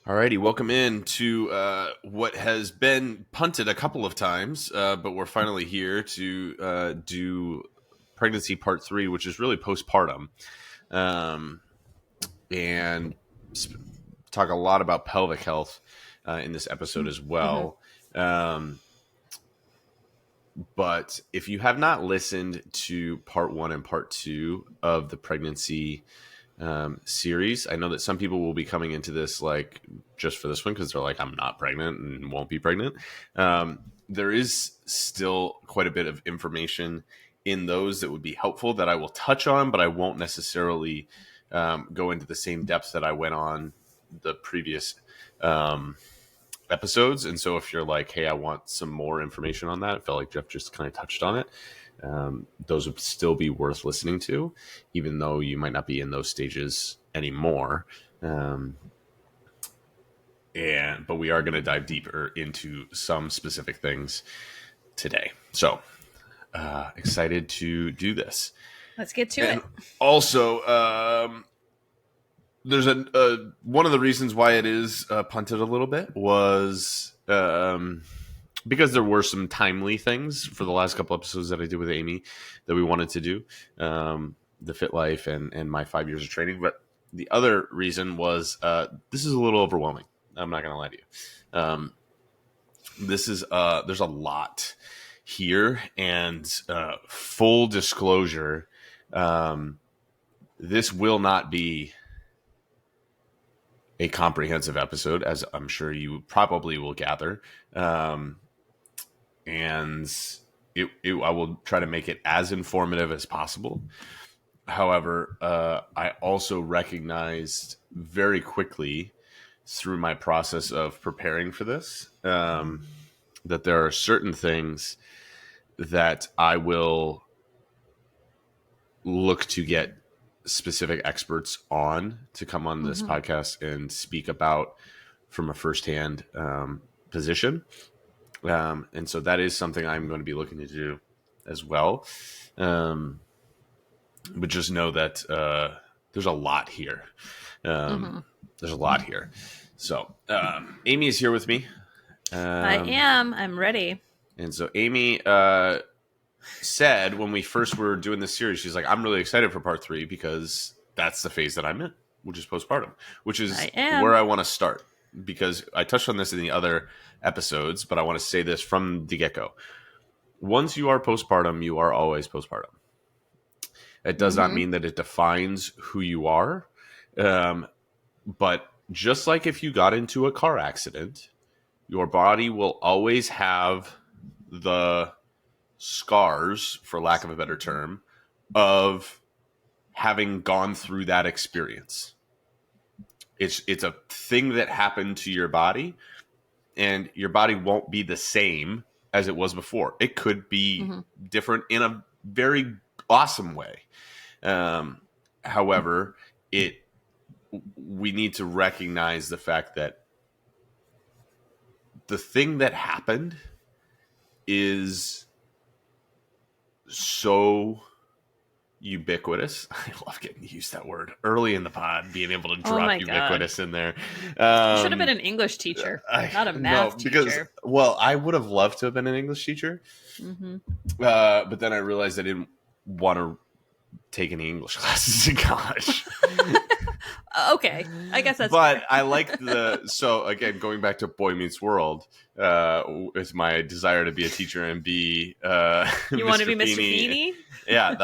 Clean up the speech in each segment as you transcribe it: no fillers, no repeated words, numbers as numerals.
Alrighty, welcome in to what has been punted a couple of times, but we're finally here to do pregnancy part 3, which is really postpartum, and talk a lot about pelvic health in this episode as well. But if you have not listened to part 1 and part 2 of the pregnancy series, I know that some people will be coming into this like just for this one because they're like, I'm not pregnant and won't be pregnant. There is still quite a bit of information in those that would be helpful that I will touch on, but I won't necessarily go into the same depth that I went on the previous episodes. And so if you're like, hey, I want some more information on that, I felt like Jeff just kind of touched on it. Those would still be worth listening to, even though you might not be in those stages anymore. But we are going to dive deeper into some specific things today. So excited to do this. Let's get to it. Also, there's one of the reasons why it is punted a little bit was because there were some timely things for the last couple episodes that I did with Amy that we wanted to do, the Fit Life and my 5 years of training. But the other reason was this is a little overwhelming. I'm not going to lie to you. This is there's a lot here, and full disclosure, this will not be a comprehensive episode, as I'm sure you probably will gather. And I will try to make it as informative as possible. However, I also recognized very quickly through my process of preparing for this that there are certain things that I will look to get specific experts on to come on this podcast and speak about from a firsthand position. And so that is something I'm going to be looking to do as well. But just know that there's a lot here. There's a lot here. So Amy is here with me. I am. I'm ready. And so Amy said when we first were doing this series, she's like, I'm really excited for part 3 because that's the phase that I'm in, which is postpartum, which is where I want to start. Because I touched on this in the other episodes, but I want to say this from the get-go. Once you are postpartum, you are always postpartum. It does not mean that it defines who you are. But just like if you got into a car accident, your body will always have the scars, for lack of a better term, of having gone through that experience. It's a thing that happened to your body, and your body won't be the same as it was before. It could be different in a very awesome way. However, we need to recognize the fact that the thing that happened is so ubiquitous. I love getting to use that word early in the pod, being able to drop ubiquitous in there. You should have been an English teacher, not a math teacher. Well, I would have loved to have been an English teacher. But then I realized I didn't want to take any English classes in college. Okay, I guess that's but fair. I like so again, going back to Boy Meets World, it's my desire to be a teacher and be you want to be Mr. Feeney? Yeah,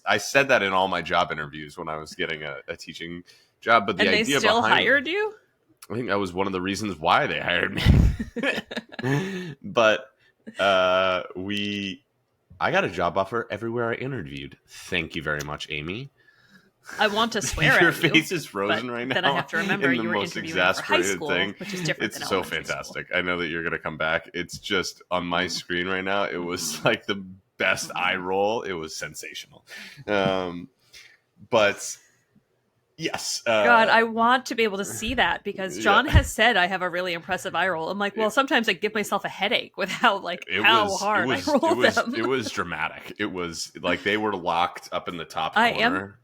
I said that in all my job interviews when I was getting a teaching job. But the idea they still hired you? I think that was one of the reasons why they hired me. But I got a job offer everywhere I interviewed. Thank you very much, Amy. I want to swear at you. Your face is frozen right now. Then I have to remember you were interviewing for high school, which is different than so fantastic. School. I know that you're going to come back. It's just on my screen right now. It was like the best eye roll. It was sensational. But yes. God, I want to be able to see that because John has said I have a really impressive eye roll. I'm like, well, sometimes I give myself a headache with how hard I roll them. It was dramatic. It was like they were locked up in the top corner.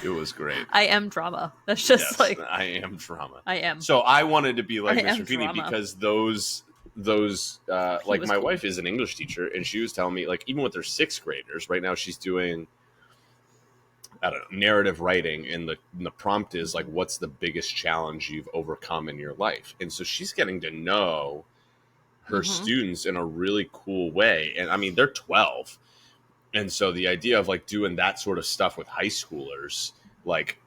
It was great. I am drama. That's just like I am drama. I am. So I wanted to be like Mr. Feeney because those like my wife is an English teacher, and she was telling me, like, even with her 6th graders right now, she's doing, I don't know, narrative writing, and the prompt is like, what's the biggest challenge you've overcome in your life? And so she's getting to know her students in a really cool way. And I mean, they're 12. And so the idea of like doing that sort of stuff with high schoolers, like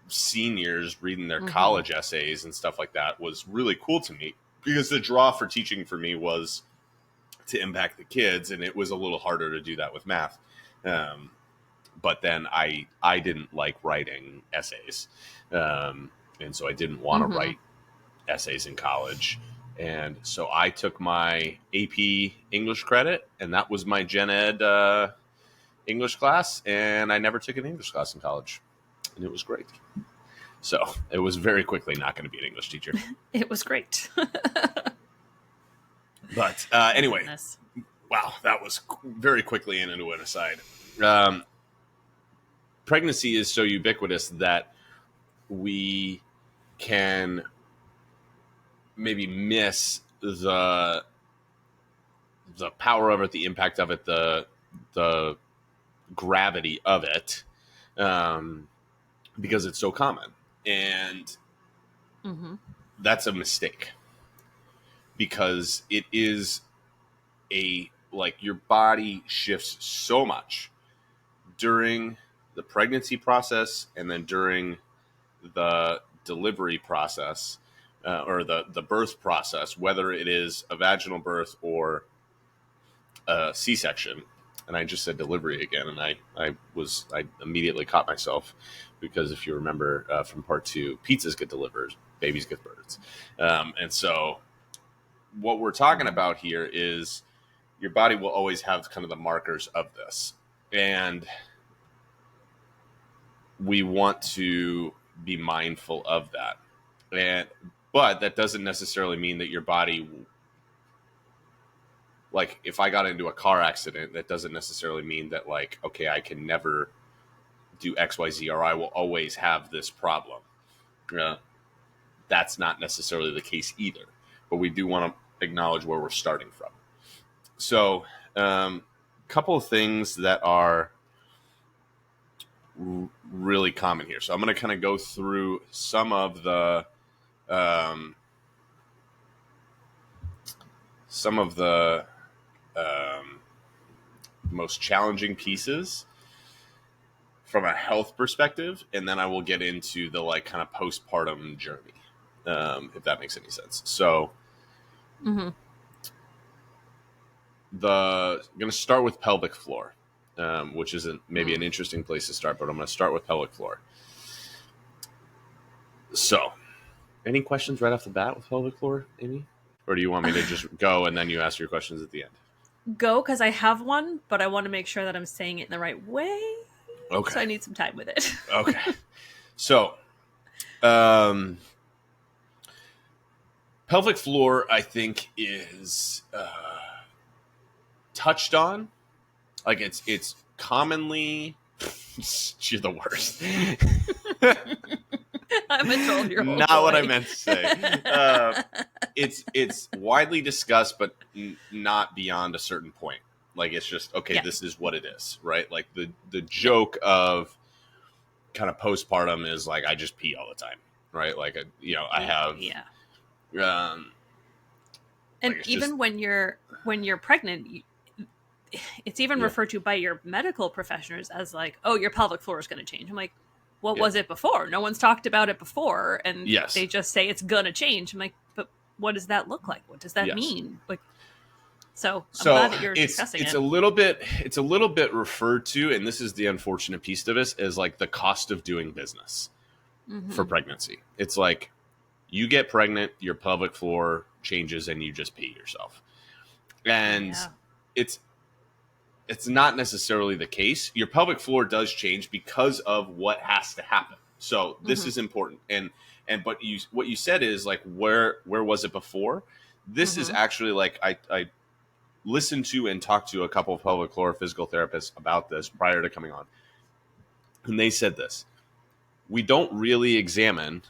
seniors reading their college essays and stuff like that, was really cool to me, because the draw for teaching for me was to impact the kids. And it was a little harder to do that with math. But then I didn't like writing essays. And so I didn't want to write essays in college. And so I took my AP English credit, and that was my gen ed English class. And I never took an English class in college, and it was great. So it was very quickly not going to be an English teacher. It was great. But anyway, wow, that was very quickly in into an aside. Pregnancy is so ubiquitous that we can maybe miss the power of it, the impact of it, the gravity of it, because it's so common. And that's a mistake, because it is like your body shifts so much during the pregnancy process, and then during the delivery process, or the birth process, whether it is a vaginal birth or a C-section. And I just said delivery again, and I immediately caught myself, because if you remember from part 2, pizzas get delivered, babies get birds. And so what we're talking about here is your body will always have kind of the markers of this. And we want to be mindful of that. But that doesn't necessarily mean that your body, like if I got into a car accident, that doesn't necessarily mean that, like, okay, I can never do X, Y, Z, or I will always have this problem. That's not necessarily the case either. But we do want to acknowledge where we're starting from. So a couple of things that are really common here. So I'm going to kind of go through some of the most challenging pieces from a health perspective, and then I will get into the like kind of postpartum journey, if that makes any sense. So I'm going to start with pelvic floor, which isn't maybe an interesting place to start, but I'm going to start with pelvic floor. So any questions right off the bat with pelvic floor, Amy? Or do you want me to just go and then you ask your questions at the end? Go, because I have one, but I want to make sure that I'm saying it in the right way. Okay. So I need some time with it. Okay. So, pelvic floor, I think, is touched on. Like it's commonly. You're the worst. I'm a 12-year-old. Not what I meant to say. It's widely discussed, but not beyond a certain point. Like it's just okay. Yeah. This is what it is, right? Like the joke of kind of postpartum is like I just pee all the time, right? Like I have and like even just, when you're pregnant. It's even referred to by your medical professionals as like, oh, your pelvic floor is going to change. I'm like, what was it before? No one's talked about it before. And they just say it's going to change. I'm like, but what does that look like? What does that mean? Like, so I'm glad that you're discussing it. It's a little bit referred to, and this is the unfortunate piece of this, as like the cost of doing business for pregnancy. It's like you get pregnant, your pelvic floor changes, and you just pee yourself. And it's not necessarily the case. Your pelvic floor does change because of what has to happen. So this is important. But what you said is like, where was it before? This is actually like, I listened to and talked to a couple of pelvic floor physical therapists about this prior to coming on. And they said this: we don't really examine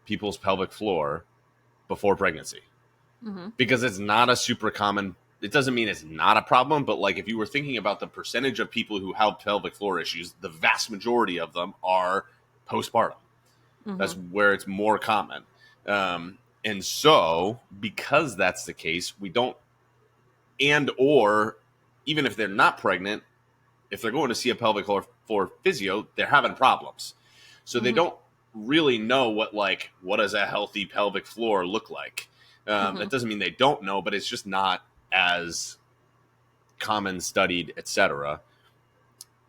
people's pelvic floor before pregnancy because it's not a super common. It doesn't mean it's not a problem, but like if you were thinking about the percentage of people who have pelvic floor issues, the vast majority of them are postpartum. That's where it's more common. And so because that's the case, we don't, and or even if they're not pregnant, if they're going to see a pelvic floor physio, they're having problems. So they don't really know what does a healthy pelvic floor look like. That doesn't mean they don't know, but it's just not as common studied, etc.,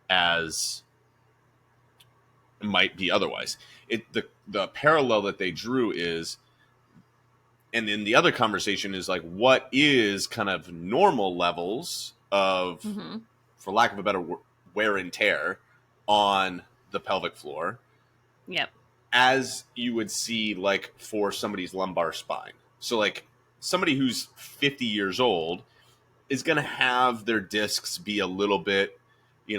as it might be otherwise. The parallel that they drew is, and in the other conversation is like, what is kind of normal levels of, for lack of a better word, wear and tear on the pelvic floor. Yep. As you would see like for somebody's lumbar spine. So like somebody who's 50 years old is going to have their discs be a little bit,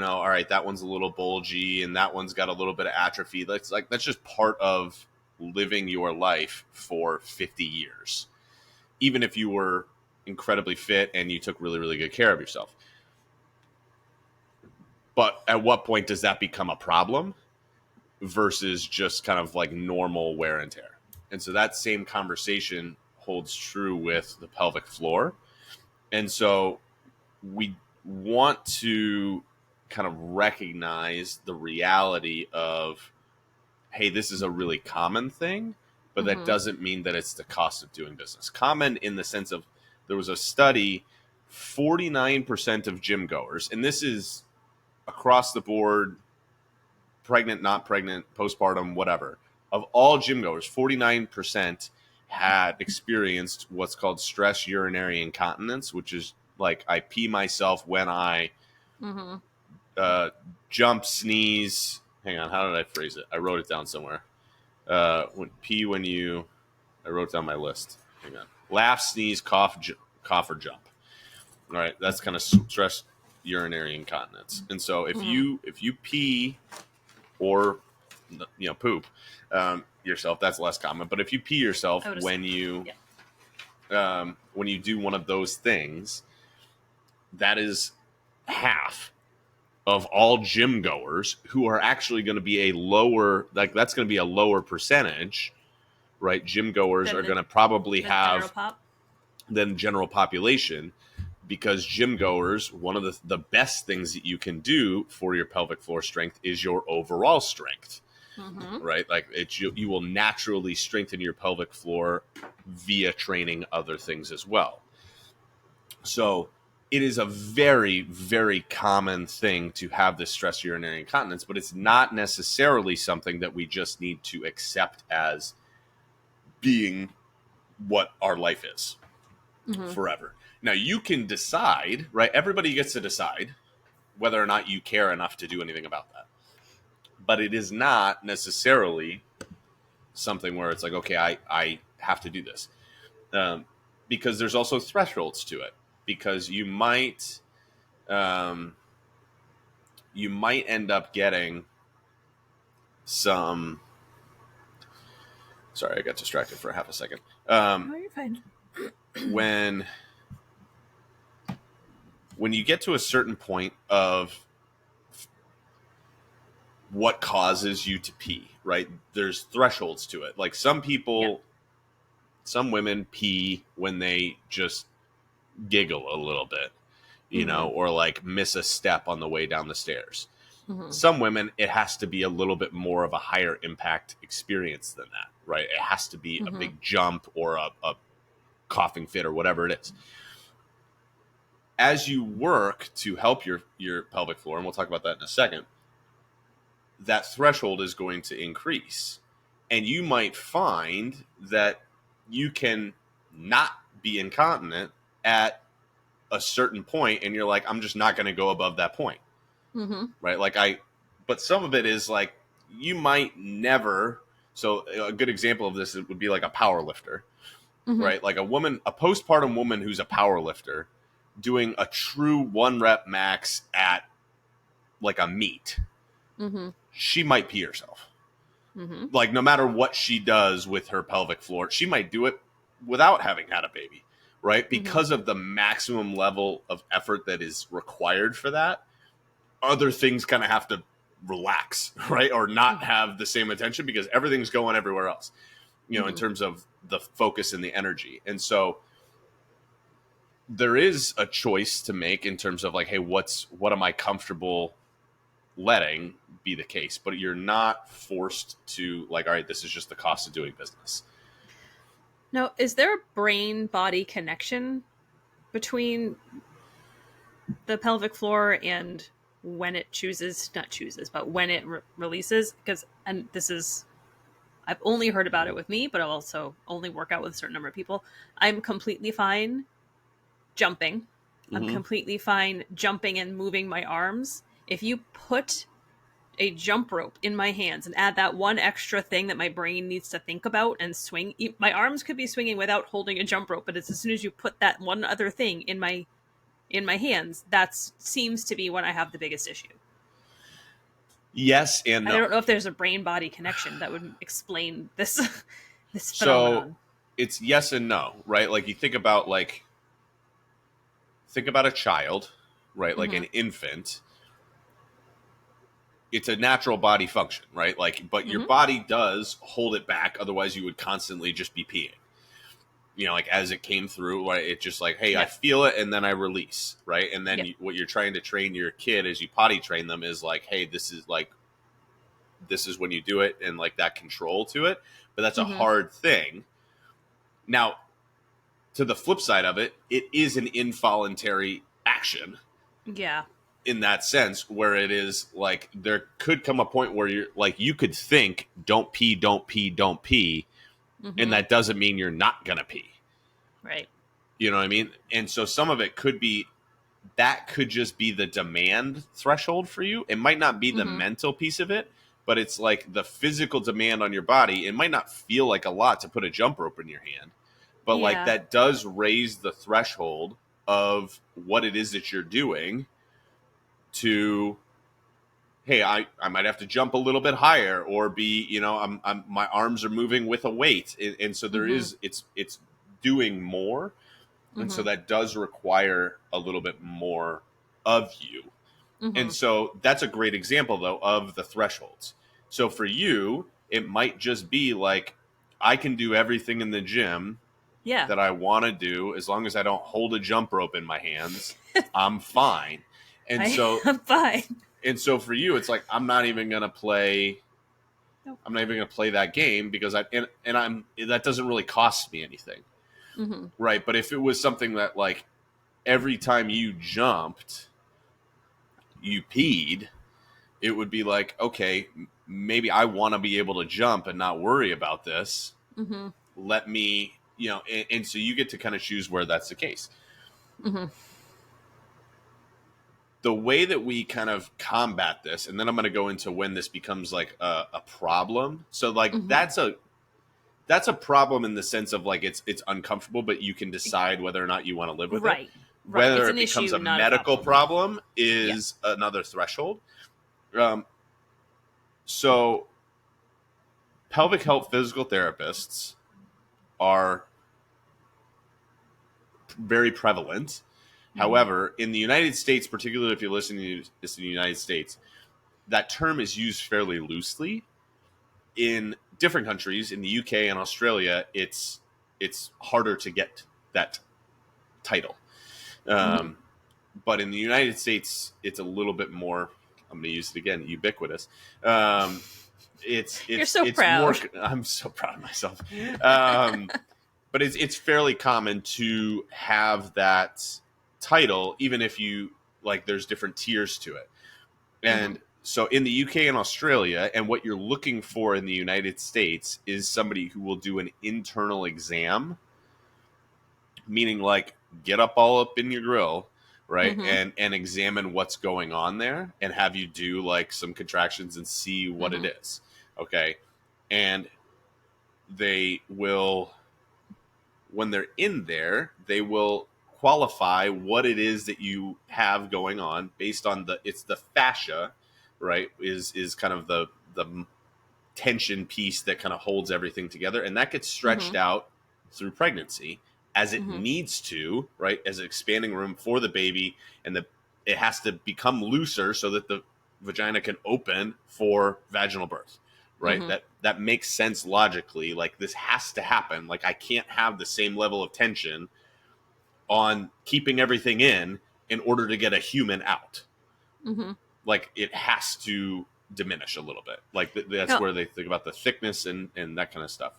all right, that one's a little bulgy and that one's got a little bit of atrophy. That's just part of living your life for 50 years. Even if you were incredibly fit and you took really, really good care of yourself. But at what point does that become a problem versus just kind of like normal wear and tear? And so that same conversation holds true with the pelvic floor. And so we want to kind of recognize the reality of, hey, this is a really common thing, but that doesn't mean that it's the cost of doing business. Common in the sense of, there was a study, 49% of gym goers, and this is across the board, pregnant, not pregnant, postpartum, whatever, of all gym goers, 49% had experienced what's called stress urinary incontinence, which is like I pee myself when I jump, sneeze. Hang on, how did I phrase it? I wrote it down somewhere. I wrote down my list. Hang on. Laugh, sneeze, cough, or jump. All right, that's kind of stress urinary incontinence. And so if you pee or poop yourself, that's less common. But if you pee yourself when you do one of those things, that is half of all gym goers who are actually going to be a lower, that's going to be a lower percentage, right? Gym goers are going to probably have than general population, because gym goers, one of the best things that you can do for your pelvic floor strength is your overall strength, right? Like you will naturally strengthen your pelvic floor via training other things as well. So it is a very, very common thing to have this stress urinary incontinence, but it's not necessarily something that we just need to accept as being what our life is forever. Now, you can decide, right? Everybody gets to decide whether or not you care enough to do anything about that. But it is not necessarily something where it's like, okay, I have to do this. Because there's also thresholds to it. Because you might end up getting some. Sorry, I got distracted for half a second. No, you're fine. When you get to a certain point of what causes you to pee, right? There's thresholds to it. Like some people, some women pee when they just giggle a little bit, or like miss a step on the way down the stairs. Some women, it has to be a little bit more of a higher impact experience than that, right? It has to be a big jump or a coughing fit or whatever it is. As you work to help your pelvic floor, and we'll talk about that in a second, that threshold is going to increase. And you might find that you can not be incontinent at a certain point, and you're like, I'm just not going to go above that point. Right? But some of it is like, you might never. So a good example of this would be like a power lifter, right? Like a postpartum woman who's a power lifter doing a true 1 rep max at like a meet. she might pee herself. Mm-hmm. Like, no matter what she does with her pelvic floor, she might do it without having had a baby, right? Because of the maximum level of effort that is required for that, other things kind of have to relax, right? Or not have the same attention because everything's going everywhere else, in terms of the focus and the energy. And so there is a choice to make in terms of like, hey, what am I comfortable letting be the case? But you're not forced to like, all right, this is just the cost of doing business. Now, is there a brain-body connection between the pelvic floor and when it but when it releases? Because, and this is, I've only heard about it with me, but I'll also only work out with a certain number of people. I'm completely fine jumping. I'm completely fine jumping and moving my arms. If you put a jump rope in my hands and add that one extra thing that my brain needs to think about and swing, my arms could be swinging without holding a jump rope, but it's as soon as you put that one other thing in my hands, that seems to be when I have the biggest issue. Yes and no. I don't know if there's a brain-body connection that would explain this So phenomenon. it's yes and no, right? Like you think about a child, right? Like an infant. It's a natural body function, right? Like, but your body does hold it back. Otherwise you would constantly just be peeing. Like as it came through, right? It's just like, hey, I feel it and then I release, right? And then what you're trying to train your kid as you potty train them is like, hey, this is when you do it, and like that control to it. But that's a hard thing. Now, to the flip side of it, it is an involuntary action. Yeah. In that sense, where it is like there could come a point where you're like, you could think, don't pee, don't pee, don't pee. And that doesn't mean you're not going to pee. Right. You know what I mean? And so some of it could just be the demand threshold for you. It might not be the mental piece of it, but it's like the physical demand on your body. It might not feel like a lot to put a jump rope in your hand, but like that does raise the threshold of what it is that you're doing to, hey, I might have to jump a little bit higher or be, I'm my arms are moving with a weight. And so there is, it's doing more. And so that does require a little bit more of you. And so that's a great example, though, of the thresholds. So for you, it might just be like, I can do everything in the gym that I want to do as long as I don't hold a jump rope in my hands. I'm fine. And I'm fine. And so for you, it's like, I'm not even going to play. Nope. I'm not even going to play that game because that doesn't really cost me anything. Right. But if it was something that like every time you jumped, you peed, it would be like, okay, maybe I want to be able to jump and not worry about this. Let me, and so you get to kind of choose where that's the case. The way that we kind of combat this, and then I'm going to go into when this becomes like a problem. So like that's a problem in the sense of like it's uncomfortable, but you can decide whether or not you want to live with it. Whether it becomes a medical problem is another threshold. So pelvic health physical therapists are very prevalent. However, in the United States, particularly if you're listening to this in the United States, that term is used fairly loosely. In different countries, in the UK and Australia, it's harder to get that title. But in the United States, it's a little bit more, I'm going to use it again, ubiquitous. You're so proud. I'm so proud of myself. But it's fairly common to have that title, even if you like, there's different tiers to it. And so in the UK and Australia, and what you're looking for in the United States is somebody who will do an internal exam, meaning like get up all up in your grill, right? And examine what's going on there and have you do like some contractions and see what it is. Okay. And they will, when they're in there, they will qualify what it is that you have going on based on it's the fascia right, is kind of the tension piece that kind of holds everything together, and that gets stretched out through pregnancy as it needs to, right, as an expanding room for the baby, and it has to become looser so that the vagina can open for vaginal birth, right? That makes sense logically. Like, this has to happen. Like, I can't have the same level of tension on keeping everything in order to get a human out. Like, it has to diminish a little bit. Like, that's where they think about the thickness and that kind of stuff.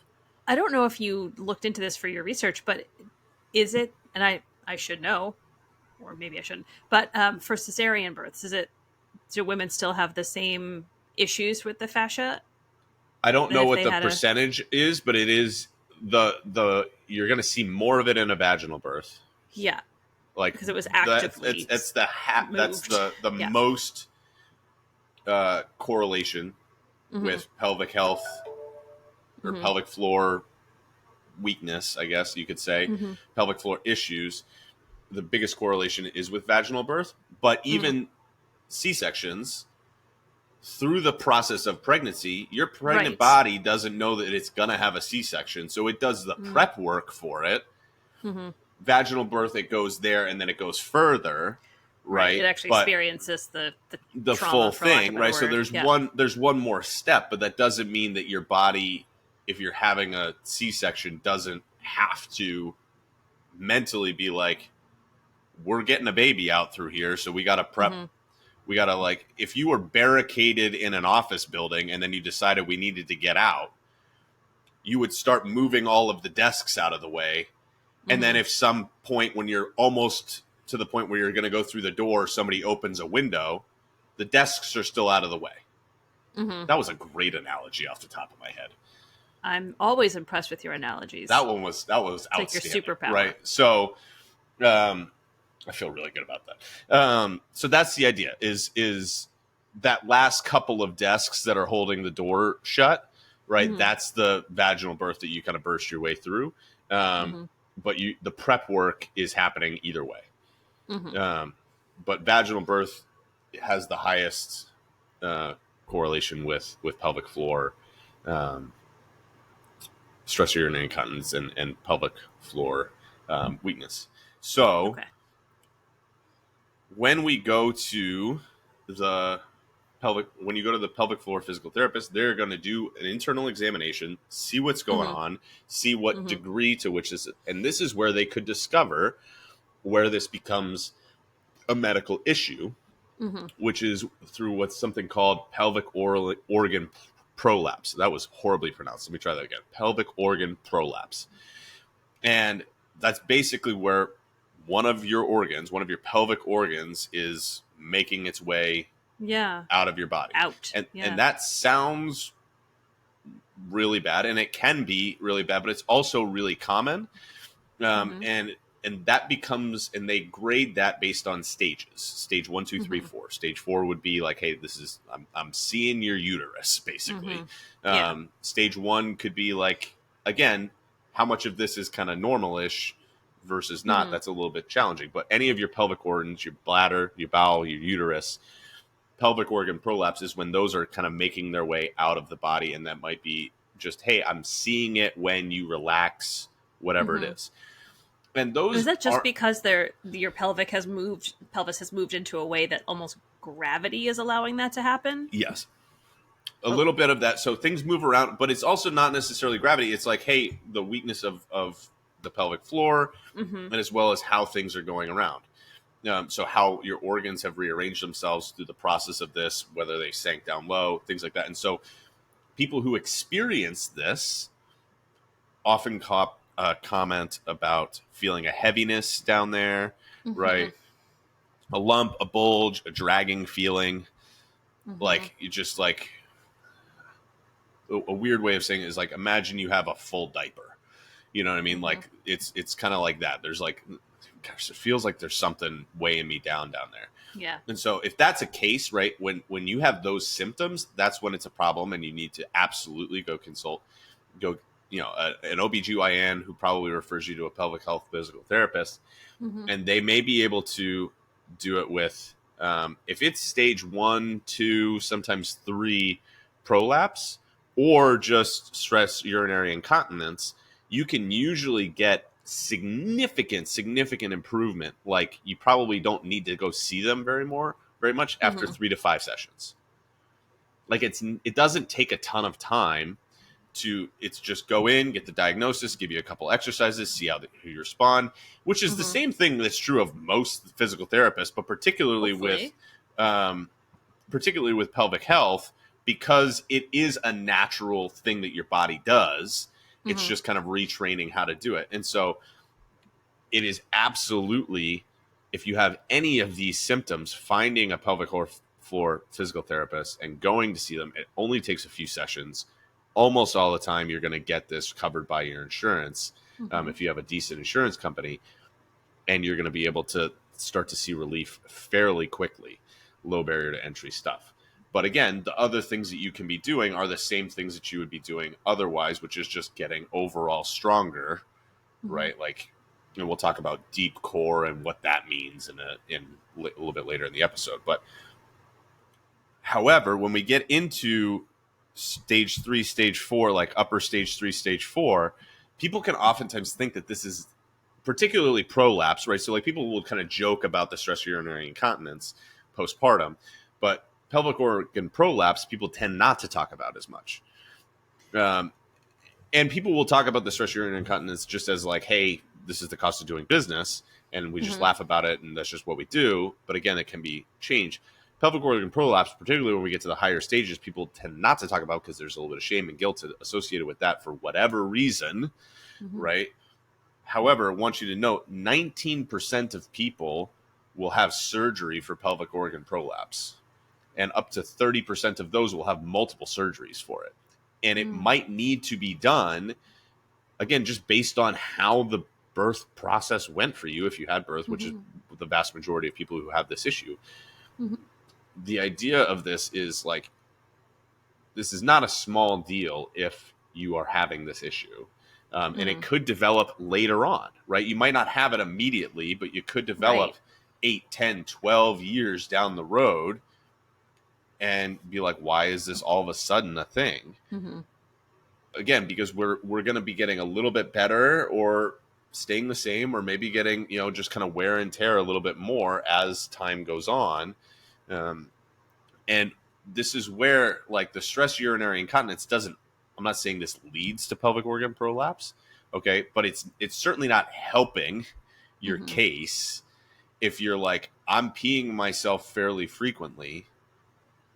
I don't know if you looked into this for your research, but is it, and I should know, or maybe I shouldn't, but for cesarean births, do women still have the same issues with the fascia? I don't know what the percentage is, but it is the you're going to see more of it in a vaginal birth. Yeah. Like, because it was actively that's the most correlation with pelvic health or pelvic floor weakness, I guess you could say, pelvic floor issues. The biggest correlation is with vaginal birth, but even C-sections, through the process of pregnancy, your pregnant body doesn't know that it's going to have a C-section, so it does the prep work for it. Vaginal birth, it goes there and then it goes further, right? It actually experiences the full thing, right? So there's one more step, but that doesn't mean that your body, if you're having a C-section, doesn't have to mentally be like, we're getting a baby out through here, so we got to prep. We got to, like, if you were barricaded in an office building and then you decided we needed to get out, you would start moving all of the desks out of the way. And then if some point when you're almost to the point where you're going to go through the door, somebody opens a window, the desks are still out of the way. That was a great analogy off the top of my head. I'm always impressed with your analogies. That was outstanding. Like your superpower. Right. So, I feel really good about that. So that's the idea is that last couple of desks that are holding the door shut, right? That's the vaginal birth that you kind of burst your way through. But the prep work is happening either way. But vaginal birth has the highest correlation with pelvic floor, stress urinary incontinence, and pelvic floor weakness. So when we go to when you go to the pelvic floor physical therapist, they're going to do an internal examination, see what's going on, see what degree to which this, and this is where they could discover where this becomes a medical issue, which is through what's something called pelvic organ prolapse. That was horribly pronounced. Let me try that again. Pelvic organ prolapse. And that's basically where one of your pelvic organs is making its way out of your body. And that sounds really bad, and it can be really bad, but it's also really common. And that becomes, and they grade that based on stages. Stage 1, 2, 3, 4. Stage 4 would be like, hey, I'm seeing your uterus, basically. Stage 1 could be like, again, how much of this is kind of normal-ish versus not. That's a little bit challenging. But any of your pelvic organs, your bladder, your bowel, your uterus, pelvic organ prolapse is when those are kind of making their way out of the body, and that might be just, hey, I'm seeing it when you relax, whatever it is. And those is that just because your pelvis has moved into a way that almost gravity is allowing that to happen? Yes. A little bit of that. So things move around, but it's also not necessarily gravity. It's like, hey, the weakness of the pelvic floor, and as well as how things are going around. So how your organs have rearranged themselves through the process of this, whether they sank down low, things like that. And so people who experience this often comment about feeling a heaviness down there, right? A lump, a bulge, a dragging feeling. Like, you just like, a weird way of saying it is like, imagine you have a full diaper. You know what I mean? Like, it's kind of like that. There's like, gosh, it feels like there's something weighing me down there. Yeah. And so if that's a case, right, when you have those symptoms, that's when it's a problem, and you need to absolutely go an OBGYN who probably refers you to a pelvic health physical therapist, and they may be able to do it with If it's stage 1, 2, sometimes 3 prolapse, or just stress urinary incontinence, you can usually get significant improvement. Like, you probably don't need to go see them very much after 3 to 5 sessions. Like, it doesn't take a ton of time it's just go in, get the diagnosis, give you a couple exercises, see how you respond, which is the same thing that's true of most physical therapists, but particularly with pelvic health, because it is a natural thing that your body does. It's just kind of retraining how to do it. And so it is absolutely, if you have any of these symptoms, finding a pelvic floor physical therapist and going to see them. It only takes a few sessions. Almost all the time, you're going to get this covered by your insurance if you have a decent insurance company, and you're going to be able to start to see relief fairly quickly. Low barrier to entry stuff. But again, the other things that you can be doing are the same things that you would be doing otherwise, which is just getting overall stronger, right? Like, we'll talk about deep core and what that means in a little bit later in the episode. But however, when we get into stage 3, stage 4, like upper stage 3, stage 4, people can oftentimes think that this is particularly prolapse, right? So like, people will kind of joke about the stress urinary incontinence postpartum, but pelvic organ prolapse, people tend not to talk about as much. And people will talk about the stress urinary incontinence just as like, hey, this is the cost of doing business, and we just laugh about it, and that's just what we do. But again, it can be changed. Pelvic organ prolapse, particularly when we get to the higher stages, people tend not to talk about because there's a little bit of shame and guilt associated with that for whatever reason, right? However, I want you to note 19% of people will have surgery for pelvic organ prolapse, and up to 30% of those will have multiple surgeries for it. And it might need to be done, again, just based on how the birth process went for you, if you had birth, which is the vast majority of people who have this issue. The idea of this is like, this is not a small deal if you are having this issue. And it could develop later on, right? You might not have it immediately, but you could develop 8, 10, 12 years down the road and be like, why is this all of a sudden a thing? Again, because we're going to be getting a little bit better, or staying the same, or maybe getting, just kind of wear and tear a little bit more as time goes on. And this is where, like, the stress urinary incontinence I'm not saying this leads to pelvic organ prolapse, okay? But it's certainly not helping your case if you're like, I'm peeing myself fairly frequently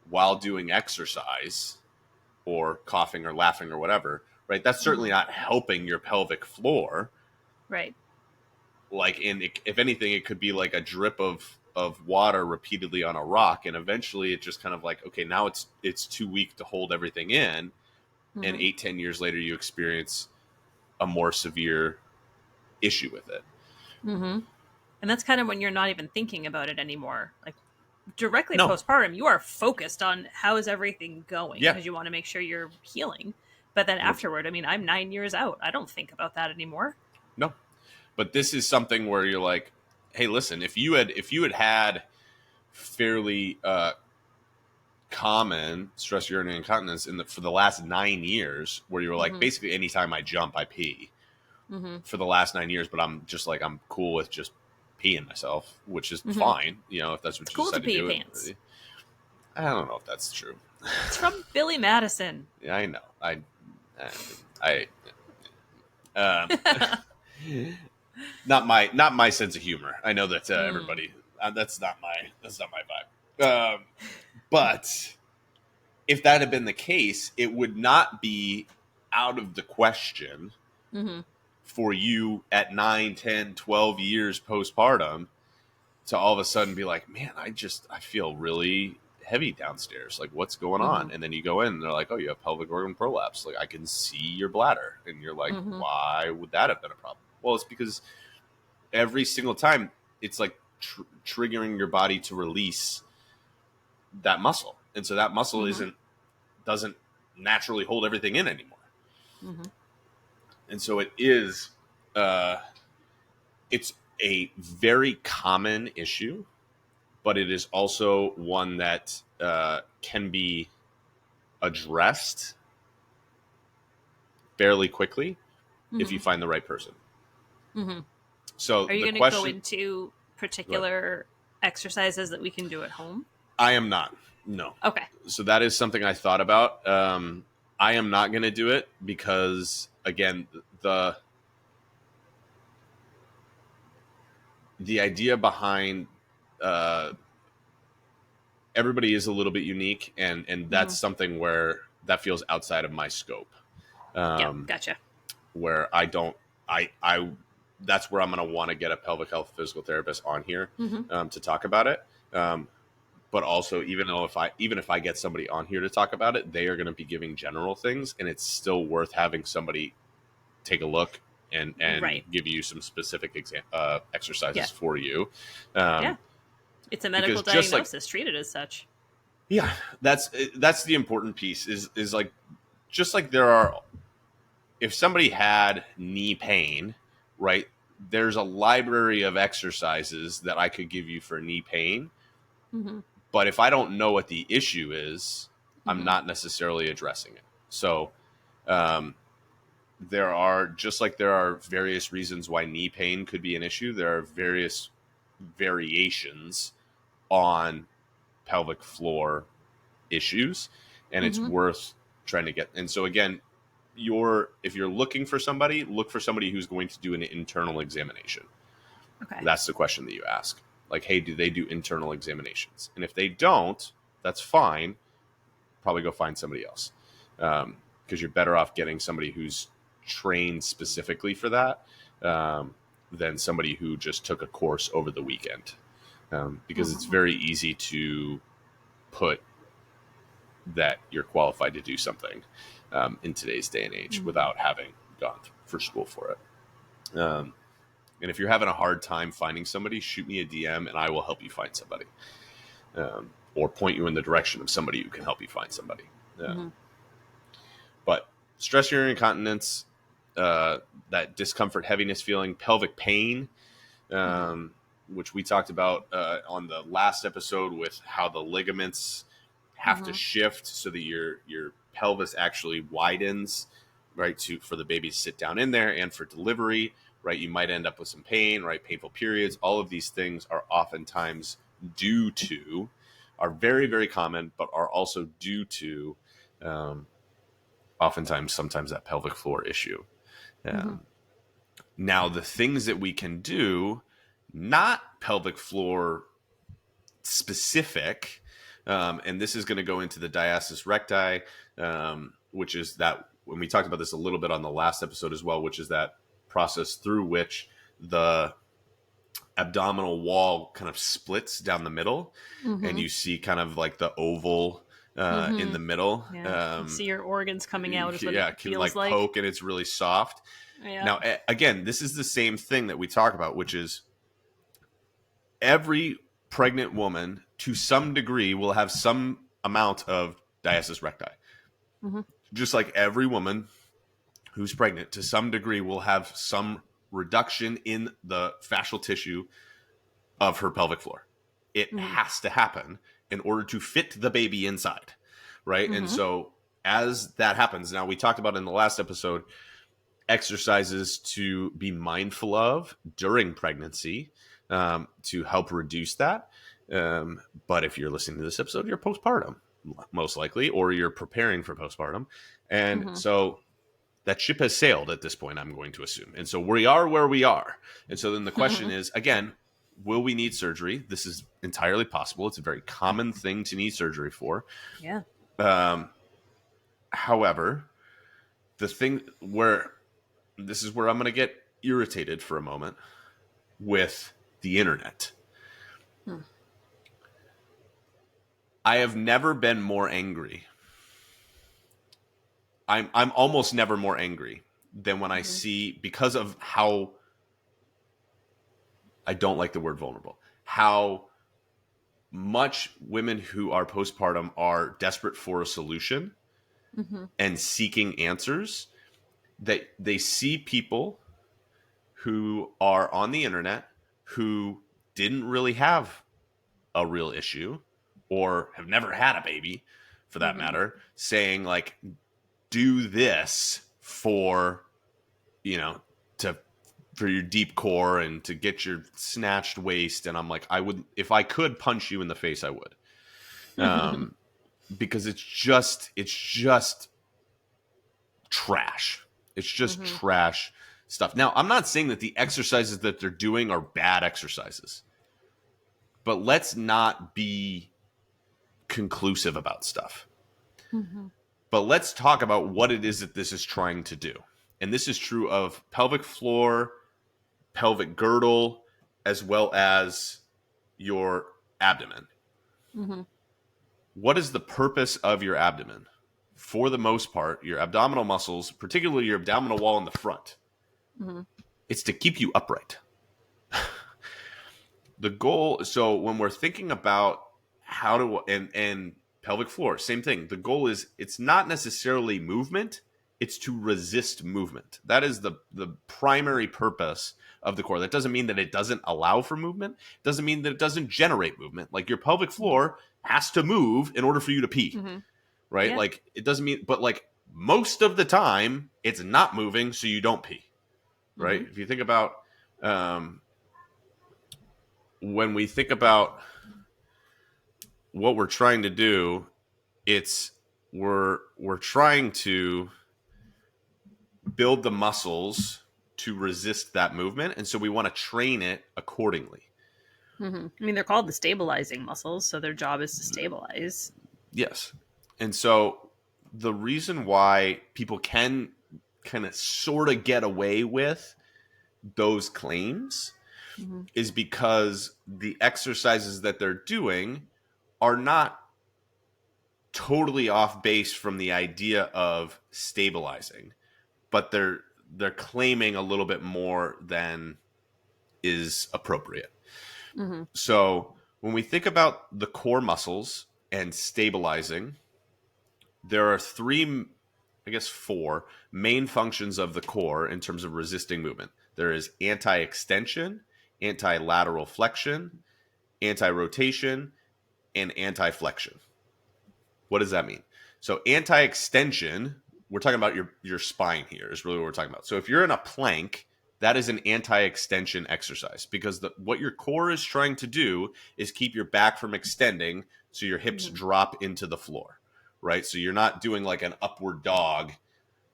while doing exercise, or coughing or laughing or whatever, right? That's certainly not helping your pelvic floor. Right. Like, if anything, it could be like a drip of water repeatedly on a rock, and eventually it just kind of like, okay, now it's too weak to hold everything in, and 8, 10 years later you experience a more severe issue with it. And that's kind of when you're not even thinking about it anymore. Like, directly postpartum, you are focused on how is everything going, because you want to make sure you're healing. But then afterward, I mean, I'm 9 years out. I don't think about that anymore. No. But this is something where you're like, hey, listen, if you had fairly common stress urinary incontinence for the last 9 years, where you were like, basically anytime I jump, I pee for the last 9 years, but I'm just like, I'm cool with just peeing myself, which is fine, if that's what you decide to do. Pants. I don't know if that's true. It's from Billy Madison. Yeah, I know. Not my sense of humor. I know that everybody. That's not my vibe. But if that had been the case, it would not be out of the question for you at 9, 10, 12 years postpartum to all of a sudden be like, man, I feel really heavy downstairs. Like, what's going on? And then you go in and they're like, oh, you have pelvic organ prolapse. Like, I can see your bladder. And you're like, why would that have been a problem? Well, it's because every single time it's like triggering your body to release that muscle. And so that muscle doesn't naturally hold everything in anymore. And so it is, it's a very common issue, but it is also one that can be addressed fairly quickly if you find the right person. So are you going to go into particular exercises that we can do at home? I am not. No. Okay. So that is something I thought about. I am not going to do it because, again, the idea behind everybody is a little bit unique, and that's something where that feels outside of my scope. Yeah, gotcha. Where I that's where I'm going to want to get a pelvic health physical therapist on here to talk about it. But also, even if I get somebody on here to talk about it, they are going to be giving general things, and it's still worth having somebody take a look and give you some specific exercises for you. It's a medical diagnosis, treated as such. Yeah, that's the important piece. Is like, just like there are, if somebody had knee pain, right? There's a library of exercises that I could give you for knee pain. But if I don't know what the issue is, I'm not necessarily addressing it. So there are, just like there are various reasons why knee pain could be an issue, there are various variations on pelvic floor issues, and it's worth trying to get. And so again, if you're looking for somebody, look for somebody who's going to do an internal examination. Okay. That's the question that you ask. Like, hey, do they do internal examinations? And if they don't, that's fine. Probably go find somebody else, because you're better off getting somebody who's trained specifically for that than somebody who just took a course over the weekend, because it's very easy to put that you're qualified to do something in today's day and age without having gone for school for it. And if you're having a hard time finding somebody, shoot me a DM and I will help you find somebody, or point you in the direction of somebody who can help you find somebody. But stress urinary incontinence, that discomfort, heaviness feeling, pelvic pain, which we talked about on the last episode, with how the ligaments have to shift so that your pelvis actually widens, right, for the baby to sit down in there, and for delivery, right, you might end up with some pain, right, painful periods. All of these things are oftentimes are very, very common, but are also due to sometimes that pelvic floor issue. Now, the things that we can do, not pelvic floor specific, and this is going to go into the diastasis recti, which is that, when we talked about this a little bit on the last episode as well, which is that process through which the abdominal wall kind of splits down the middle, and you see kind of like the oval in the middle. Yeah. You see your organs coming out. Is what it feels like poke, and it's really soft. Yeah. Now, again, this is the same thing that we talk about, which is every pregnant woman, to some degree, will have some amount of diastasis recti. Just like every woman who's pregnant, to some degree, will have some reduction in the fascial tissue of her pelvic floor. It has to happen in order to fit the baby inside, right? And so as that happens, now we talked about in the last episode, exercises to be mindful of during pregnancy to help reduce that. But if you're listening to this episode, you're postpartum, most likely, or you're preparing for postpartum. And so that ship has sailed at this point, I'm going to assume. And so we are where we are. And so then the question is, again, will we need surgery? This is entirely possible. It's a very common thing to need surgery for. Yeah. However, the thing where this is where I'm going to get irritated for a moment with the internet. I have never been more angry. I'm almost never more angry than when I see, because of how, I don't like the word vulnerable, how much women who are postpartum are desperate for a solution and seeking answers, that they see people who are on the internet who didn't really have a real issue or have never had a baby for that matter, saying like, do this for, for your deep core and to get your snatched waist. And I'm like, if I could punch you in the face, I would. Because it's just trash. It's just trash stuff. Now, I'm not saying that the exercises that they're doing are bad exercises, but let's not be conclusive about stuff. But let's talk about what it is that this is trying to do. And this is true of pelvic floor, pelvic girdle, as well as your abdomen. What is the purpose of your abdomen? For the most part, your abdominal muscles, particularly your abdominal wall in the front, it's to keep you upright. The goal, so when we're thinking about how to, and pelvic floor, same thing. The goal is, it's not necessarily movement, it's to resist movement. That is the primary purpose of the core. That doesn't mean that it doesn't allow for movement. It doesn't mean that it doesn't generate movement. Like your pelvic floor has to move in order for you to pee, right? Yeah. Like it doesn't mean, but like most of the time it's not moving, so you don't pee, right? If you think about, when we think about what we're trying to do, it's we're trying to build the muscles to resist that movement, and so we want to train it accordingly. I mean, they're called the stabilizing muscles, so their job is to stabilize. Yes. And so the reason why people can kind of sort of get away with those claims is because the exercises that they're doing are not totally off base from the idea of stabilizing, but they're claiming a little bit more than is appropriate. So when we think about the core muscles and stabilizing, there are four main functions of the core in terms of resisting movement. There is anti-extension, anti-lateral flexion, anti-rotation, and anti-flexion. What does that mean? So anti-extension, we're talking about your spine here is really what we're talking about. So if you're in a plank, that is an anti-extension exercise, because what your core is trying to do is keep your back from extending so your hips drop into the floor, right? So you're not doing like an upward dog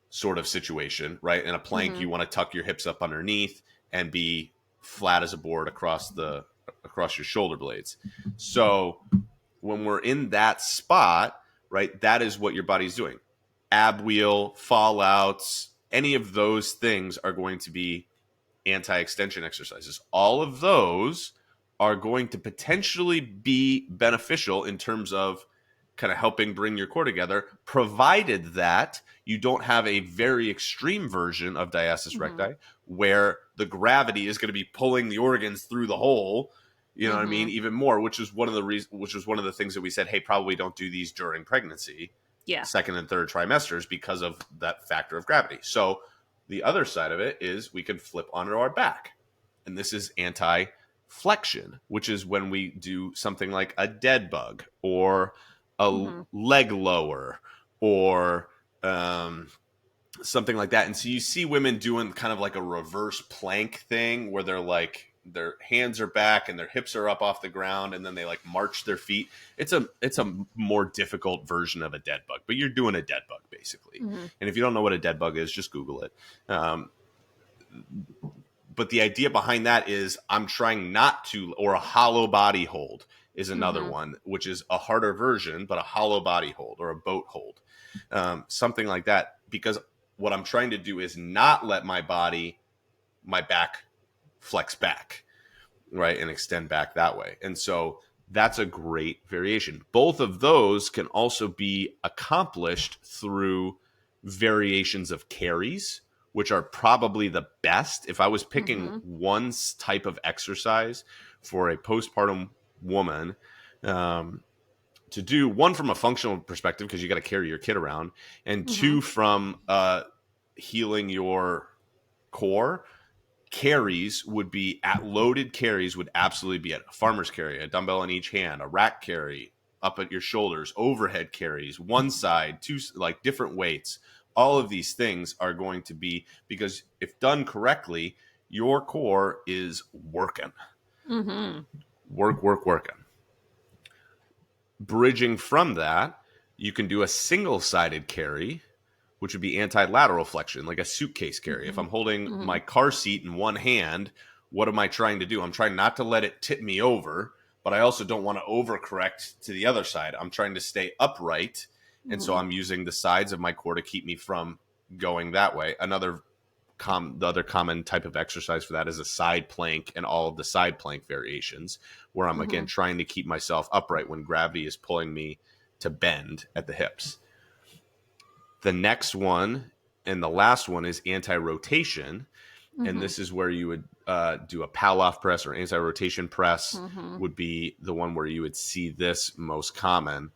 sort of situation, right? In a plank, you want to tuck your hips up underneath and be flat as a board across your shoulder blades. So when we're in that spot, right, that is what your body's doing. Ab wheel, fallouts, any of those things are going to be anti-extension exercises. All of those are going to potentially be beneficial in terms of kind of helping bring your core together, provided that you don't have a very extreme version of diastasis recti where the gravity is going to be pulling the organs through the hole, you know what I mean, even more, which was one of the things that we said, hey, probably don't do these during pregnancy, second and third trimesters, because of that factor of gravity. So the other side of it is we can flip onto our back. And this is anti-flexion, which is when we do something like a dead bug or a leg lower or something like that. And so you see women doing kind of like a reverse plank thing where they're like, their hands are back and their hips are up off the ground, and then they like march their feet. It's a more difficult version of a dead bug, but you're doing a dead bug basically. And if you don't know what a dead bug is, just Google it. But the idea behind that is I'm trying not to, or a hollow body hold is another one, which is a harder version, but a hollow body hold or a boat hold, something like that. Because what I'm trying to do is not let my back flex back, right, and extend back that way. And so that's a great variation. Both of those can also be accomplished through variations of carries, which are probably the best. If I was picking one type of exercise for a postpartum woman to do, one from a functional perspective, because you got to carry your kid around, and two from healing your core, Carries would be at loaded carries would absolutely be at a farmer's carry, a dumbbell in each hand, a rack carry up at your shoulders, overhead carries, one side, two, like different weights. All of these things are going to be, because if done correctly, your core is working. Working. Bridging from that, you can do a single-sided carry, which would be anti-lateral flexion, like a suitcase carry. If I'm holding my car seat in one hand, what am I trying to do? I'm trying not to let it tip me over, but I also don't want to overcorrect to the other side. I'm trying to stay upright, and so I'm using the sides of my core to keep me from going that way. The other common type of exercise for that is a side plank and all of the side plank variations, where I'm, again, trying to keep myself upright when gravity is pulling me to bend at the hips. The next one and the last one is anti-rotation. And this is where you would do a Pallof press, or anti-rotation press would be the one where you would see this most common.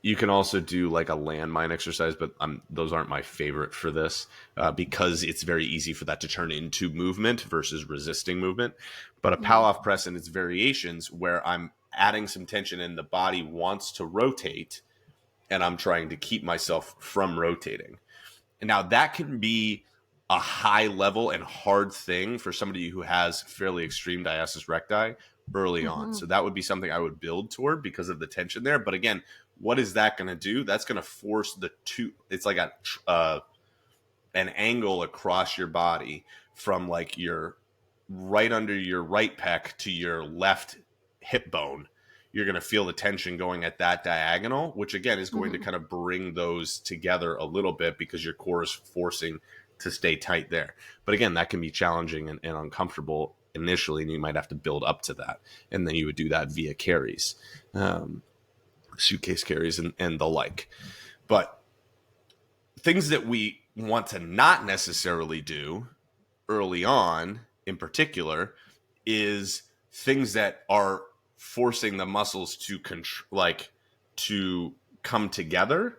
You can also do like a landmine exercise, but those aren't my favorite for this because it's very easy for that to turn into movement versus resisting movement. But a Pallof press and its variations, where I'm adding some tension and the body wants to rotate, and I'm trying to keep myself from rotating. And now that can be a high level and hard thing for somebody who has fairly extreme diastasis recti early on. So that would be something I would build toward because of the tension there. But again, what is that going to do? That's going to force the two. It's like an angle across your body from like your right under your right pec to your left hip bone. You're going to feel the tension going at that diagonal, which again is going to kind of bring those together a little bit because your core is forcing to stay tight there. But again, that can be challenging and uncomfortable initially, and you might have to build up to that. And then you would do that via carries, suitcase carries and the like. But things that we want to not necessarily do early on in particular is things that are forcing the muscles to to come together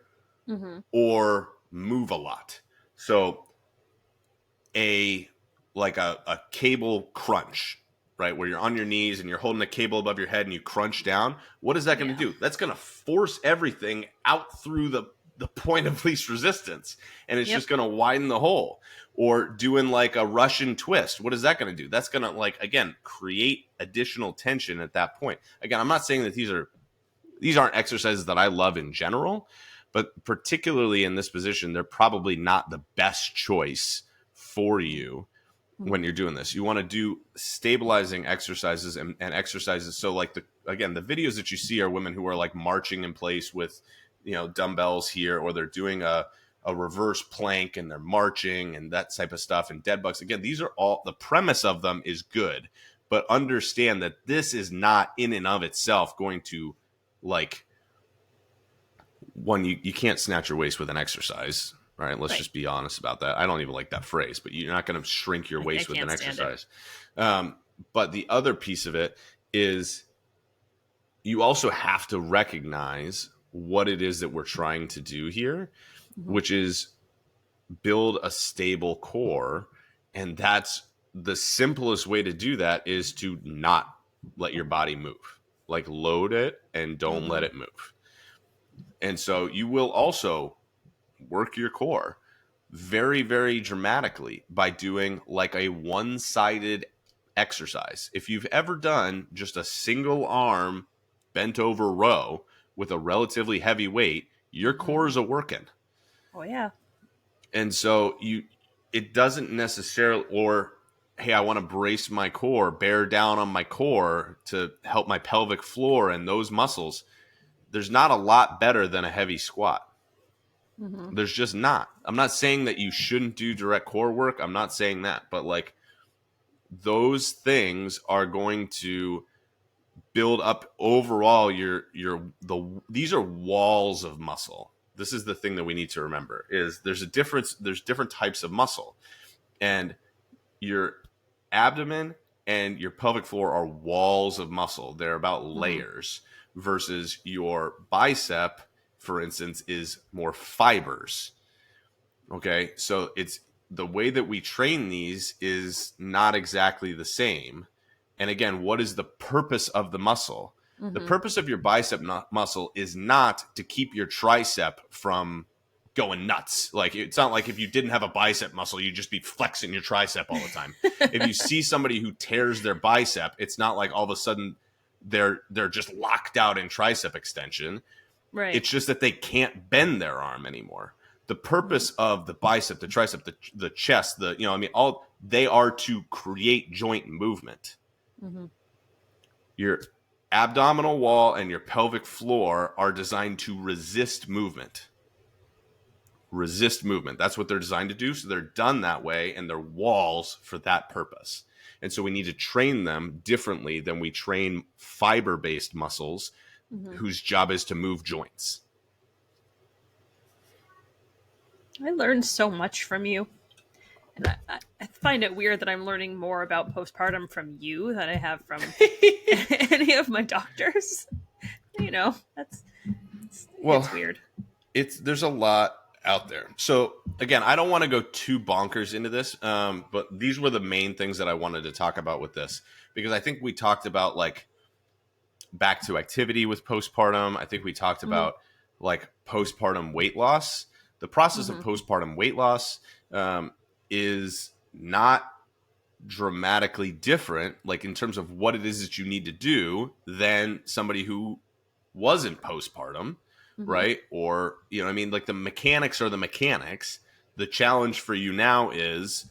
or move a lot. So a cable crunch, right? Where you're on your knees and you're holding a cable above your head and you crunch down. What is that going to do? That's going to force everything out through the point of least resistance. And it's just going to widen the hole. Or doing like a Russian twist. What is that going to do? That's going to, again, create additional tension at that point. Again, I'm not saying that these aren't exercises that I love in general, but particularly in this position, they're probably not the best choice for you when you're doing this. You want to do stabilizing exercises and exercises. So the videos that you see are women who are like marching in place with, dumbbells here, or they're doing a reverse plank and they're marching and that type of stuff, and dead bugs. Again, these are all, the premise of them is good, but understand that this is not in and of itself going to you can't snatch your waist with an exercise, right? Let's just be honest about that. I don't even like that phrase, but you're not going to shrink your waist with an exercise. But the other piece of it is you also have to recognize what it is that we're trying to do here, which is build a stable core. And that's the simplest way to do that is to not let your body move. Load it and don't let it move. And so you will also work your core very, very dramatically by doing a one-sided exercise. If you've ever done just a single arm bent over row with a relatively heavy weight, your core is a working. Oh yeah. And so it doesn't necessarily, or hey, I want to brace my core, bear down on my core to help my pelvic floor and those muscles. There's not a lot better than a heavy squat. There's just not. I'm not saying that you shouldn't do direct core work. I'm not saying that, but those things are going to build up overall these are walls of muscle. This is the thing that we need to remember is there's a difference. There's different types of muscle, and your abdomen and your pelvic floor are walls of muscle. They're about layers versus your bicep, for instance, is more fibers. Okay. So the way that we train these is not exactly the same. And again, what is the purpose of the muscle? Mm-hmm. The purpose of your bicep muscle is not to keep your tricep from going nuts. Like, it's not like if you didn't have a bicep muscle, you'd just be flexing your tricep all the time. If you see somebody who tears their bicep, it's not like all of a sudden they're just locked out in tricep extension. Right. It's just that they can't bend their arm anymore. The purpose of the bicep, the tricep, the chest, all they are to create joint movement. Mm-hmm. Your abdominal wall and your pelvic floor are designed to resist movement. Resist movement. That's what they're designed to do. So they're done that way, and they're walls for that purpose. And so we need to train them differently than we train fiber-based muscles, mm-hmm. whose job is to move joints. I learned so much from you. And I find it weird that I'm learning more about postpartum from you than I have from any of my doctors. It's weird. There's a lot out there. So again, I don't want to go too bonkers into this, but these were the main things that I wanted to talk about with this, because I think we talked about like back to activity with postpartum. I think we talked about like postpartum weight loss. The process of postpartum weight loss is not dramatically different, like in terms of what it is that you need to do, than somebody who wasn't postpartum, right? Or, like the mechanics are the mechanics. The challenge for you now is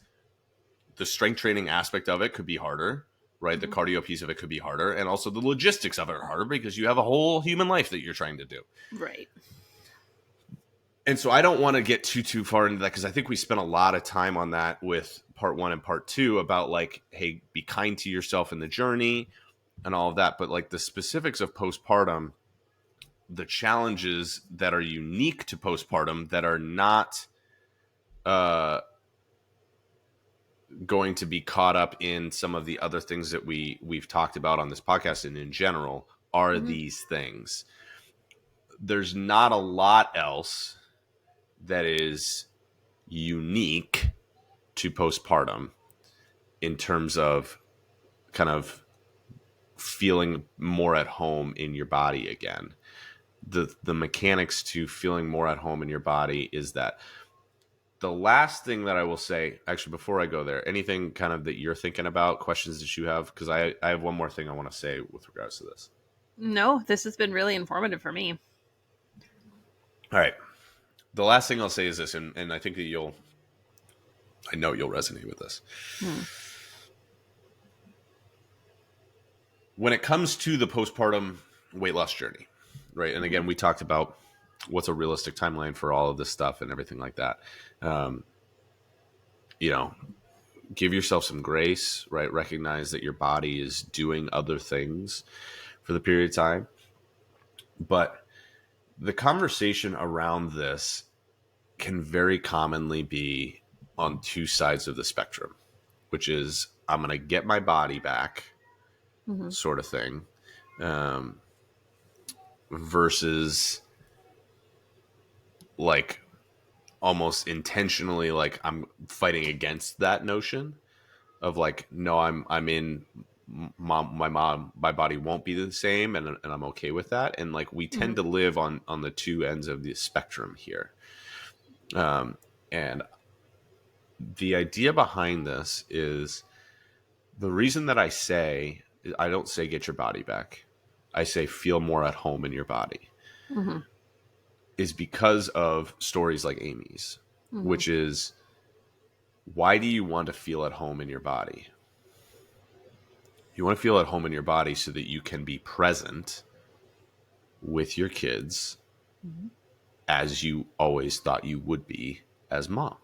the strength training aspect of it could be harder, right? The cardio piece of it could be harder. And also the logistics of it are harder because you have a whole human life that you're trying to do. Right. And so I don't want to get too far into that, because I think we spent a lot of time on that with part 1 and part 2 about like, hey, be kind to yourself in the journey and all of that. But like the specifics of postpartum, the challenges that are unique to postpartum that are not going to be caught up in some of the other things that we've talked about on this podcast and in general are these things. There's not a lot else that is unique to postpartum in terms of kind of feeling more at home in your body again. The mechanics to feeling more at home in your body is that. The last thing that I will say, actually, before I go there, anything kind of that you're thinking about, questions that you have? Because I have one more thing I want to say with regards to this. No, this has been really informative for me. All right. The last thing I'll say is this, and I think that I know you'll resonate with this. When it comes to the postpartum weight loss journey, right? And again, we talked about what's a realistic timeline for all of this stuff and everything like that. Give yourself some grace, right? Recognize that your body is doing other things for the period of time. But the conversation around this can very commonly be on two sides of the spectrum, which is I'm going to get my body back sort of thing, versus like almost intentionally, like I'm fighting against that notion of like, no, I'm in my body won't be the same, and I'm okay with that. And like we tend to live on the two ends of the spectrum here. And the idea behind this is the reason that I don't say get your body back. I say feel more at home in your body. Is because of stories like Amy's, which is, why do you want to feel at home in your body? You want to feel at home in your body so that you can be present with your kids as you always thought you would be as mom.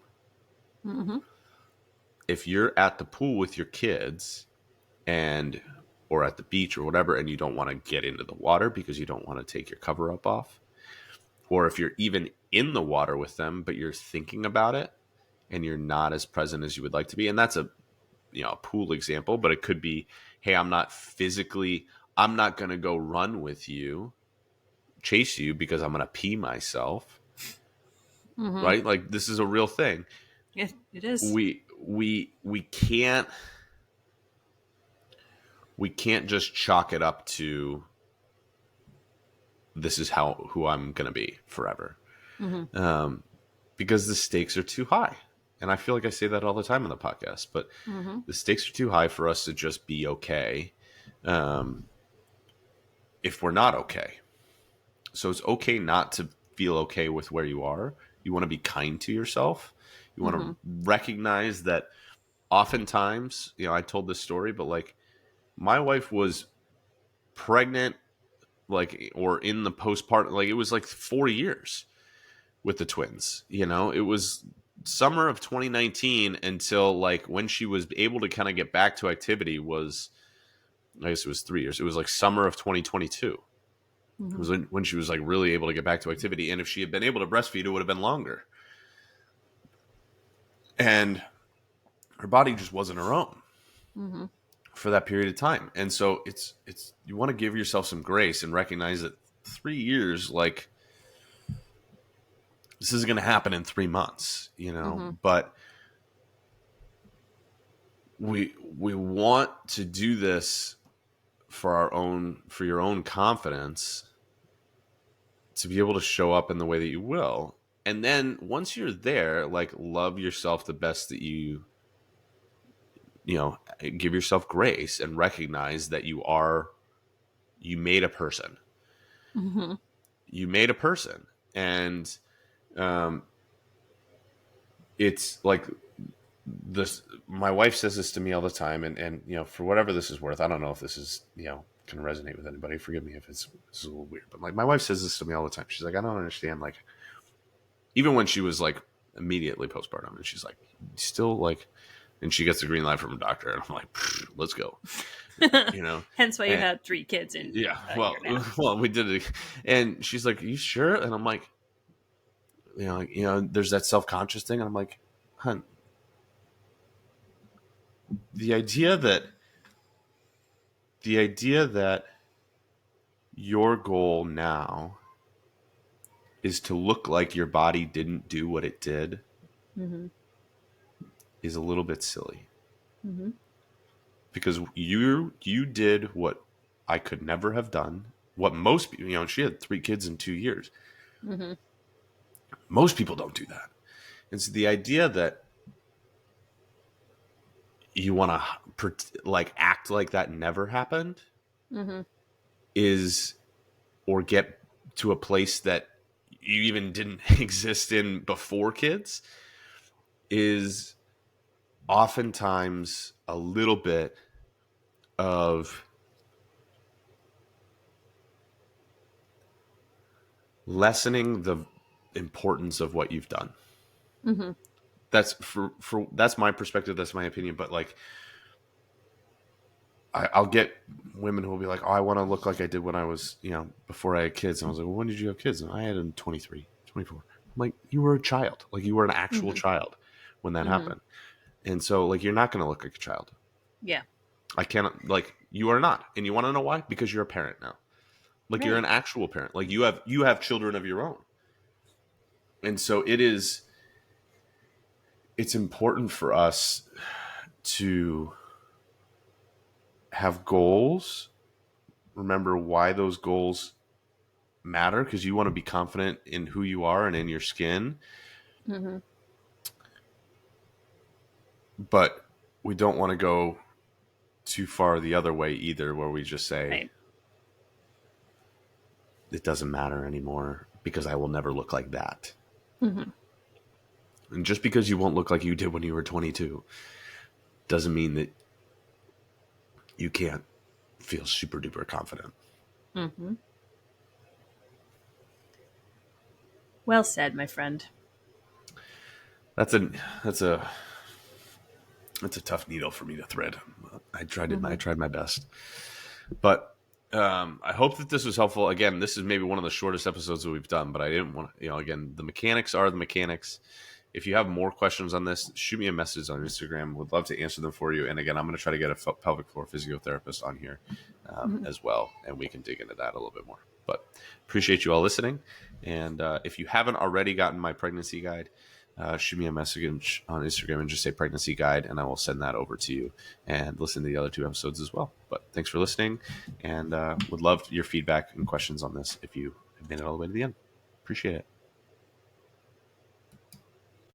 If you're at the pool with your kids or at the beach or whatever, and you don't want to get into the water because you don't want to take your cover up off, or if you're even in the water with them, but you're thinking about it and you're not as present as you would like to be. And that's a pool example, but it could be, hey, I'm not going to go run with you, chase you because I'm going to pee myself. Right? Like this is a real thing. It is. We can't just chalk it up to this is who I'm going to be forever. Mm-hmm. Because the stakes are too high. And I feel like I say that all the time on the podcast, but the stakes are too high for us to just be okay if we're not okay. So it's okay not to feel okay with where you are. You want to be kind to yourself. You want to recognize that oftentimes, I told this story, but like my wife was pregnant, like, or in the postpartum, like it was like 4 years with the twins. It was summer of 2019 until like when she was able to kind of get back to activity was, I guess it was 3 years. It was like summer of 2022. It was when she was like really able to get back to activity. And if she had been able to breastfeed, it would have been longer. And her body just wasn't her own for that period of time. And so it's you want to give yourself some grace and recognize that 3 years, like this is going to happen in 3 months, but we want to do this for your own confidence, to be able to show up in the way that you will. And then once you're there, like love yourself the best that you give yourself grace and recognize that you made a person. You made a person. And it's like this, my wife says this to me all the time, and for whatever this is worth, I don't know if this is, can resonate with anybody. Forgive me if this is a little weird, but like my wife says this to me all the time. She's like, I don't understand, like, even when she was like immediately postpartum, and she's like, still like, and she gets the green light from a doctor, and I'm like, let's go. Hence why you had 3 kids in. Yeah. Well, we did it. And she's like, are you sure? And I'm like, there's that self-conscious thing. And I'm like, hun, the idea that your goal now is to look like your body didn't do what it did is a little bit silly. Because you did what I could never have done. What most people, she had 3 kids in 2 years. Most people don't do that. And so the idea that you want to like act like that never happened is, or get to a place that you even didn't exist in before kids, is oftentimes a little bit of lessening the importance of what you've done. That's that's my perspective. That's my opinion. But like, I'll get women who will be like, oh, I want to look like I did when I was, before I had kids. And I was like, well, when did you have kids? And I had them 23, 24. I'm like, you were a child. Like, you were an actual child when that happened. And so like, you're not going to look like a child. Yeah. I cannot, like, you are not. And you want to know why? Because you're a parent now. Like, you're an actual parent. Like, you have children of your own. And so it's important for us to have goals. Remember why those goals matter, because you want to be confident in who you are and in your skin. But we don't want to go too far the other way either, where we just say, it doesn't matter anymore because I will never look like that. And just because you won't look like you did when you were 22 doesn't mean that you can't feel super duper confident. Well said, my friend. That's a tough needle for me to thread. I tried I tried my best, but I hope that this was helpful. Again, this is maybe one of the shortest episodes that we've done, but I didn't want to, again, the mechanics are the mechanics. If you have more questions on this, shoot me a message on Instagram. Would love to answer them for you. And again, I'm going to try to get a pelvic floor physiotherapist on here as well, and we can dig into that a little bit more. But appreciate you all listening. And if you haven't already gotten my pregnancy guide, shoot me a message on Instagram and just say pregnancy guide, and I will send that over to you and listen to the other 2 episodes as well. But thanks for listening, and would love your feedback and questions on this if you have made it all the way to the end. Appreciate it.